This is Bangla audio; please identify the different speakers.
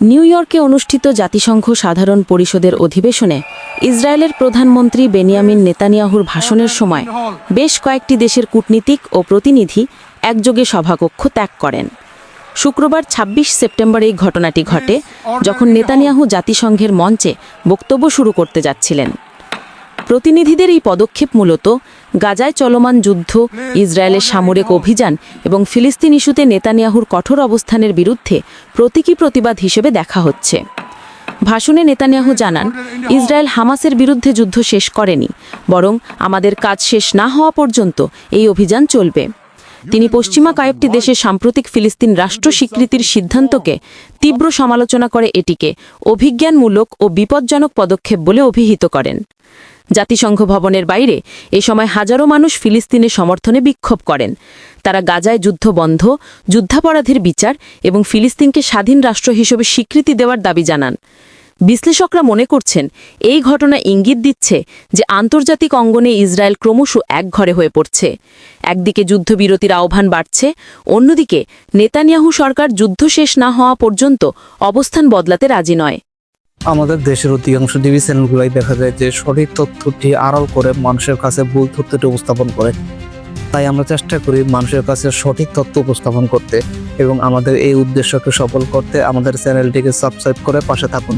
Speaker 1: নিউ ইয়র্কে অনুষ্ঠিত জাতিসংঘ সাধারণ পরিষদের অধিবেশনে ইসরায়েলের প্রধানমন্ত্রী বেনিয়ামিন নেতানিয়াহুর ভাষণের সময় বেশ কয়েকটি দেশের কূটনীতিক ও প্রতিনিধি একযোগে সভাকক্ষ ত্যাগ করেন। শুক্রবার ২৬ সেপ্টেম্বর এই ঘটনাটি ঘটে, যখন নেতানিয়াহু জাতিসংঘের মঞ্চে বক্তব্য শুরু করতে যাচ্ছিলেন। প্রতিনিধিদের এই পদক্ষেপ মূলত গাজায় চলমান যুদ্ধ, ইসরায়েলের সামরিক অভিযান এবং ফিলিস্তিন ইস্যুতে নেতানিয়াহুর কঠোর অবস্থানের বিরুদ্ধে প্রতীকী প্রতিবাদ হিসেবে দেখা হচ্ছে। ভাষণে নেতানিয়াহু জানান, ইসরায়েল হামাসের বিরুদ্ধে যুদ্ধ শেষ করেনি, বরং আমাদের কাজ শেষ না হওয়া পর্যন্ত এই অভিযান চলবে। তিনি পশ্চিমা কয়েকটি দেশের সাম্প্রতিক ফিলিস্তিন রাষ্ট্র স্বীকৃতির সিদ্ধান্তকে তীব্র সমালোচনা করে এটিকে অভিজ্ঞানমূলক ও বিপজ্জনক পদক্ষেপ বলে অভিহিত করেন। জাতিসংঘ ভবনের বাইরে এ সময় হাজারো মানুষ ফিলিস্তিনের সমর্থনে বিক্ষোভ করেন। তারা গাজায় যুদ্ধ বন্ধ, যুদ্ধাপরাধীর বিচার এবং ফিলিস্তিনকে স্বাধীন রাষ্ট্র হিসেবে স্বীকৃতি দেওয়ার দাবি জানান। বিশ্লেষকরা মনে করছেন, এই ঘটনা ইঙ্গিত দিচ্ছে যে আন্তর্জাতিক অঙ্গনে ইসরায়েল ক্রমশ একঘরে হয়ে পড়ছে। একদিকে যুদ্ধবিরতির আহ্বান বাড়ছে, অন্যদিকে নেতানিয়াহু সরকার যুদ্ধ শেষ না হওয়া পর্যন্ত অবস্থান বদলাতে রাজি নয়।
Speaker 2: আমাদের দেশের অধিকাংশ টিভি চ্যানেলগুলোই দেখা যায় যে সঠিক তথ্যটি আড়াল করে মানুষের কাছে ভুল তথ্যটি উপস্থাপন করে। তাই আমরা চেষ্টা করি মানুষের কাছে সঠিক তথ্য উপস্থাপন করতে, এবং আমাদের এই উদ্দেশ্যকে সফল করতে আমাদের চ্যানেলটিকে সাবস্ক্রাইব করে পাশে থাকুন।